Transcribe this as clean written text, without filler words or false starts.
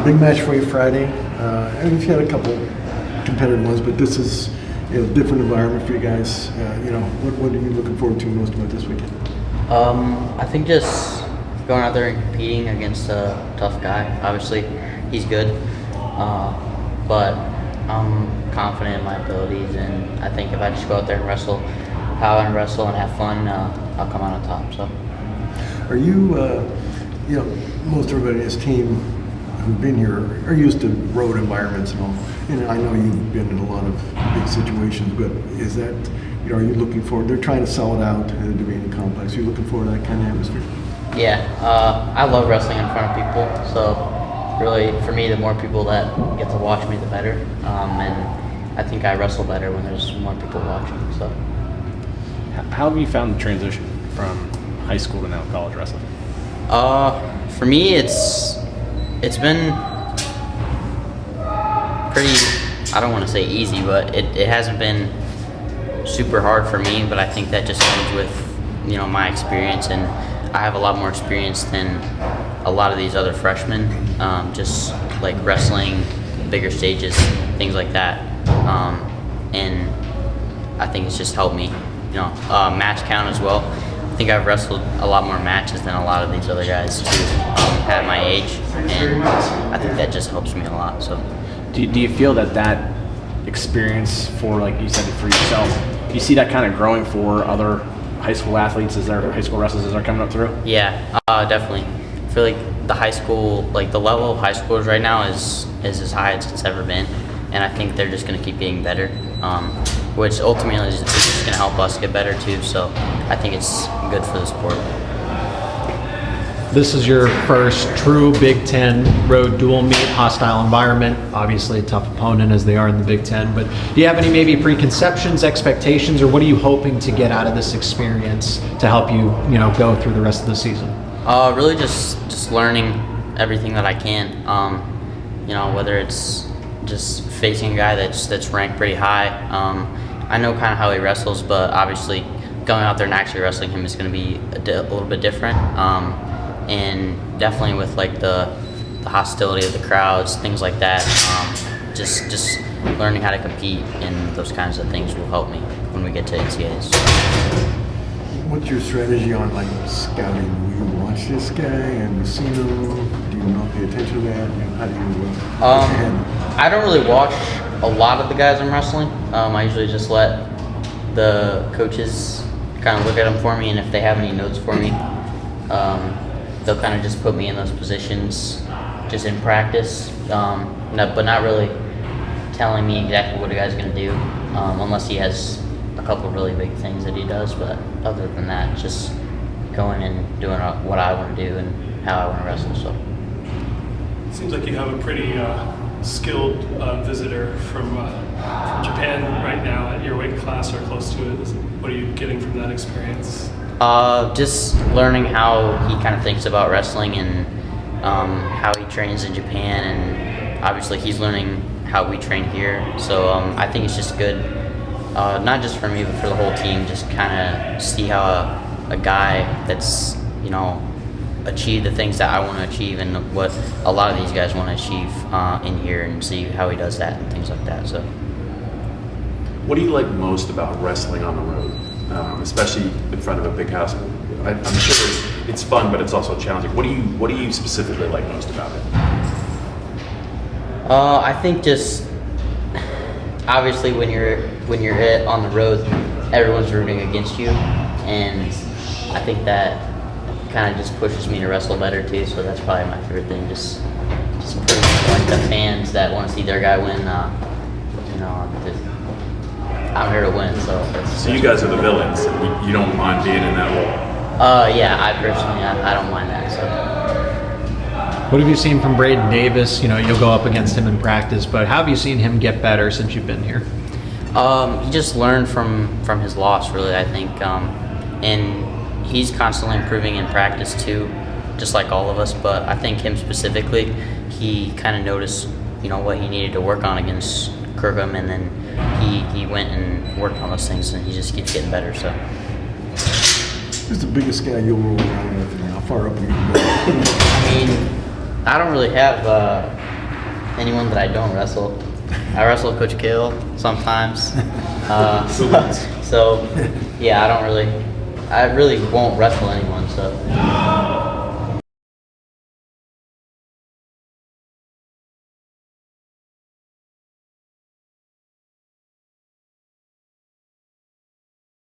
Big match for you Friday. I mean, you've had a couple competitive ones, but this is a different environment for you guys. What are you looking forward to most about this weekend? I think just going out there and competing against a tough guy. Obviously, he's good, but I'm confident in my abilities, and I think if I just go out there and wrestle how I wrestle and have fun, I'll come out on top. So, are you, most everybody in this team who've been here are used to road environments and all. And I know you've been in a lot of big situations, but is that, are you looking forward? They're trying to sell it out to the Devaney Complex. Are you looking forward to that kind of atmosphere? Yeah, I love wrestling in front of people. So, really, for me, the more people that get to watch me, the better. And I think I wrestle better when there's more people watching. So, how have you found the transition from high school to now college wrestling? For me, it's been pretty, I don't want to say easy, but it hasn't been super hard for me, but I think that just comes with, my experience, and I have a lot more experience than a lot of these other freshmen, just like wrestling, bigger stages, things like that, and I think it's just helped me, match count as well. I think I've wrestled a lot more matches than a lot of these other guys too, at my age, and I think that just helps me a lot. So, do you feel that experience for, like you said, for yourself, do you see that kind of growing for other high school athletes high school wrestlers as they're coming up through? Yeah, definitely. I feel like the high school, like the level of high schoolers right now is as high as it's ever been, and I think they're just going to keep getting better, which ultimately is just going to help us get better too. So I think it's good for the sport. This is your first true Big Ten road dual meet, hostile environment, obviously a tough opponent as they are in the Big Ten, but do you have any maybe preconceptions, expectations, or what are you hoping to get out of this experience to help you, go through the rest of the season? Really just learning everything that I can, whether it's just facing a guy that's ranked pretty high. I know kind of how he wrestles, but obviously going out there and actually wrestling him is going to be a little bit different. And definitely with like the hostility of the crowds, things like that, just learning how to compete and those kinds of things will help me when we get to NCAAs. What's your strategy on scouting? Will you watch this guy and see him? Do you not pay attention to that? How do you? I don't really watch a lot of the guys I'm wrestling. I usually just let the coaches kind of look at them for me, and if they have any notes for me, they'll kind of just put me in those positions just in practice, but not really telling me exactly what a guy's going to do, unless he has a couple really big things that he does. But other than that, just going and doing what I want to do and how I want to wrestle. So it seems like you have a pretty skilled visitor from Japan right now at your weight class or close to it. What are you getting from that experience? Just learning how he kind of thinks about wrestling and how he trains in Japan, and obviously he's learning how we train here. So I think it's just good, not just for me but for the whole team. Just kind of see how a guy that's achieved the things that I want to achieve and what a lot of these guys want to achieve in here, and see how he does that and things like that. So, what do you like most about wrestling on the road? Especially in front of a big house. I'm sure it's fun, but it's also challenging. What do you specifically like most about it? I think just obviously when you're on the road, everyone's rooting against you, and I think that kind of just pushes me to wrestle better too. So that's probably my favorite thing. Just like the fans that want to see their guy win. I'm here to win, so you guys are the villains. You don't mind being in that role? Yeah, I personally, I don't mind that. So, What have you seen from Braeden Davis? You'll go up against him in practice, but how have you seen him get better since you've been here? He just learned from his loss, really, I think, and he's constantly improving in practice too, just like all of us. But I think him specifically, he kind of noticed, what he needed to work on against Kirkham, and then he went and worked on those things, and he just keeps getting better. So, Who's the biggest guy you'll roll around with, and how far up you can go? I mean, I don't really have anyone that I don't wrestle. I wrestle Coach Kill sometimes. So yeah, I really won't wrestle anyone. So